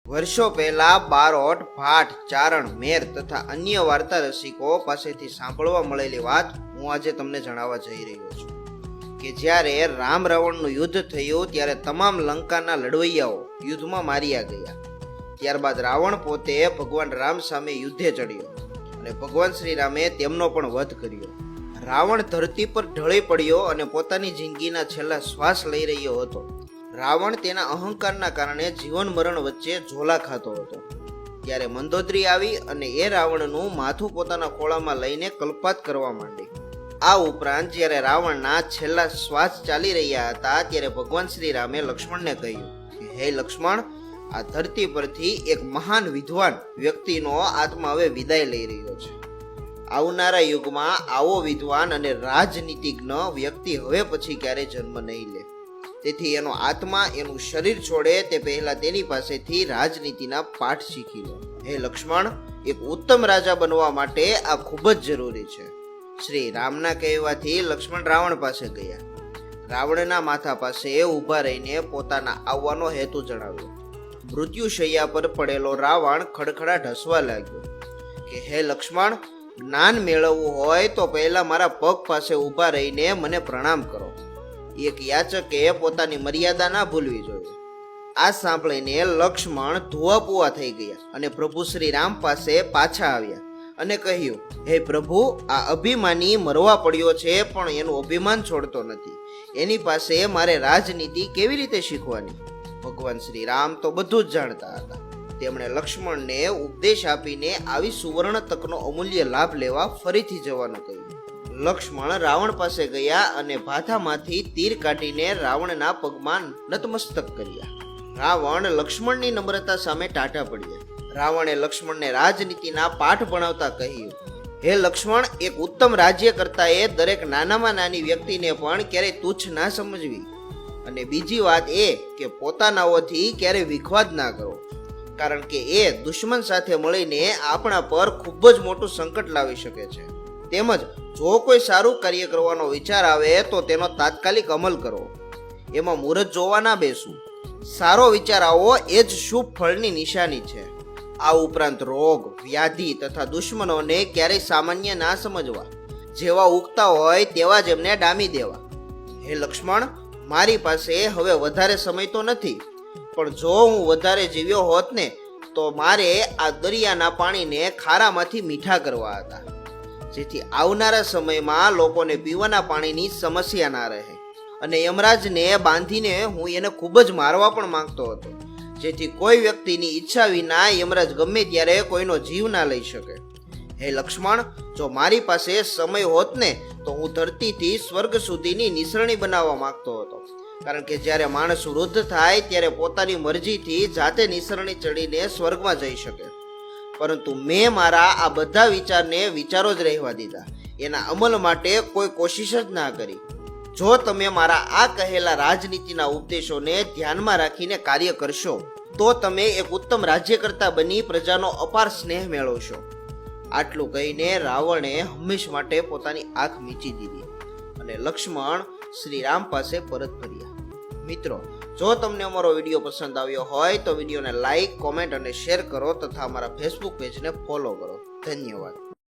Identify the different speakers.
Speaker 1: વર્ષો પહેલા બારોટ, ભાટ, ચારણ, મેર તથા અન્ય વાર્તા રસિકો પાસેથી સાંભળવા મળેલી વાત હું આજે તમને જણાવવા જઈ રહ્યો છું કે જ્યારે રામ રાવણનું યુદ્ધ થયું ત્યારે તમામ લંકાના લડવૈયાઓ યુદ્ધમાં માર્યા ગયા. ત્યારબાદ રાવણ પોતે ભગવાન રામ સામે યુદ્ધે ચડ્યો અને ભગવાન શ્રી રામે તેમનો પણ વધ કર્યો. રાવણ ધરતી પર ઢળી પડ્યો અને પોતાની જિંદગીના છેલ્લા શ્વાસ લઈ રહ્યો હતો. રાવણ તેના અહંકારના કારણે જીવન મરણ વચ્ચે ઝોલા ખાતો હતો. ત્યારે મંદોદરી આવી અને એ રાવણનું માથું પોતાના ખોળામાં લઈને કલ્પાત કરવા માંડી. આ ઉપરાંત જ્યારે રાવણના છેલ્લા શ્વાસ ચાલી રહ્યા હતા ત્યારે ભગવાન શ્રી રામે લક્ષ્મણને કહ્યું કે હે લક્ષ્મણ, આ ધરતી પરથી એક મહાન વિદ્વાન વ્યક્તિનો આત્મા હવે વિદાય લઈ રહ્યો છે. આવનારા યુગમાં આવો વિદ્વાન અને રાજનીતિજ્ઞ વ્યક્તિ હવે પછી ક્યારેય જન્મ નહીં લે. તેથી એનો આત્મા એનું શરીર છોડે તે પહેલા તેની પાસેથી રાજનીતિના પાઠ શીખી લો. હે લક્ષ્મણ, એક ઉત્તમ રાજા બનવા માટે આ ખૂબ જ જરૂરી છે. શ્રી રામના કહેવાથી લક્ષ્મણ રાવણ પાસે ગયા. રાવણના માથા પાસે ઊભા રહીને પોતાના આવવાનો હેતુ જણાવ્યો. મૃત્યુશૈયા પર પડેલો રાવણ ખડખડાટ હસવા લાગ્યો કે હે લક્ષ્મણ, જ્ઞાન મેળવવું હોય તો પહેલા મારા પગ પાસે ઊભા રહીને મને પ્રણામ કરો. એક યાચકે પોતાની મર્યાદા ના ભૂલવી જોઈએ. આ સાંભળીને લક્ષ્મણ ધુઆપુઆ થઈ ગયા અને પ્રભુ શ્રી રામ પાસે પાછા આવ્યા અને કહ્યું, હે પ્રભુ, આ અભિમાની મરવા પડ્યો છે પણ એનું અભિમાન છોડતો નથી. એની પાસે મારે રાજનીતિ કેવી રીતે શીખવાની? ભગવાન શ્રી રામ તો બધું જ જાણતા હતા. તેમણે લક્ષ્મણને ઉપદેશ આપીને આવી સુવર્ણ તકનો અમૂલ્ય લાભ લેવા ફરીથી જવાનું કહ્યું. લક્ષ્મણ રાવણ પાસે ગયા અને ભાથામાંથી તીર કાઢીને રાવણના પગમાં નતમસ્તક કર્યા. રાવણ લક્ષ્મણની નમ્રતા સામે ટાઢા પડ્યા. રાવણે લક્ષ્મણને રાજનીતિના પાઠ ભણાવતા કહ્યું, હે લક્ષ્મણ, એક ઉત્તમ રાજ્યકર્તાએ દરેક નાનામાં નાની વ્યક્તિને પણ ક્યારેય તુચ્છ ના સમજવી. અને બીજી વાત એ કે પોતાનાઓથી ક્યારેય વિખવાદ ના કરો, કારણ કે એ દુશ્મન સાથે મળીને આપણા પર ખૂબ જ મોટું સંકટ લાવી શકે છે. તેમજ જો કોઈ સારું કાર્ય કરવાનો વિચાર આવે તો તેનો તાત્કાલિક અમલ કરો. એમાં મુહૂર્ત જોવા ના બેસવું. સારો વિચાર આવો એ જ શુભ ફળની નિશાની છે. આ ઉપરાંત રોગ, વ્યાધિ તથા દુશ્મનોને ક્યારેય સામાન્ય ના સમજવા. જેવા ઉગતા હોય તેવા જ એમને ડામી દેવા. હે લક્ષ્મણ, મારી પાસે હવે વધારે સમય તો નથી, પણ જો હું વધારે જીવ્યો હોત ને તો મારે આ દરિયાના પાણીને ખારામાંથી મીઠા કરવા હતા, જેથી આવનારા સમયમાં લોકોને પીવાના પાણીની સમસ્યા ના રહે. અને યમરાજને બાંધીને હું એને ખૂબ જ મારવા પણ માંગતો હતો, જેથી કોઈ વ્યક્તિની ઈચ્છા વિના યમરાજ ગમે ત્યારે કોઈનો જીવ ના લઈ શકે. હે લક્ષ્મણ, જો મારી પાસે સમય હોત ને તો હું ધરતીથી સ્વર્ગ સુધીની નિસરણી બનાવવા માંગતો હતો, કારણ કે જ્યારે માણસ વૃદ્ધ થાય ત્યારે પોતાની મરજીથી જાતે નિસરણી ચડીને સ્વર્ગમાં જઈ શકે. પરંતુ મેં મારા આ બધા વિચારો જ રહેવા દીધા. એના અમલ માટે કોઈ કોશિશ જ ના કરી. જો તમે મારા આ કહેલા રાજનીતિના ઉપદેશોને ધ્યાનમાં રાખીને કાર્ય કરશો તો તમે એક ઉત્તમ રાજ્યકર્તા બની પ્રજાનો અપાર સ્નેહ મેળવશો. આટલું કહીને રાવણે હંમેશ માટે પોતાની આંખ મીચી દીધી અને લક્ષ્મણ શ્રી રામ પાસે પરત ફર્યા. મિત્રો, જો તમને અમારો વિડીયો પસંદ આવ્યો હોય તો વિડીયોને લાઈક, કોમેન્ટ અને શેર કરો તથા અમારા ફેસબુક પેજને ફોલો કરો. ધન્યવાદ.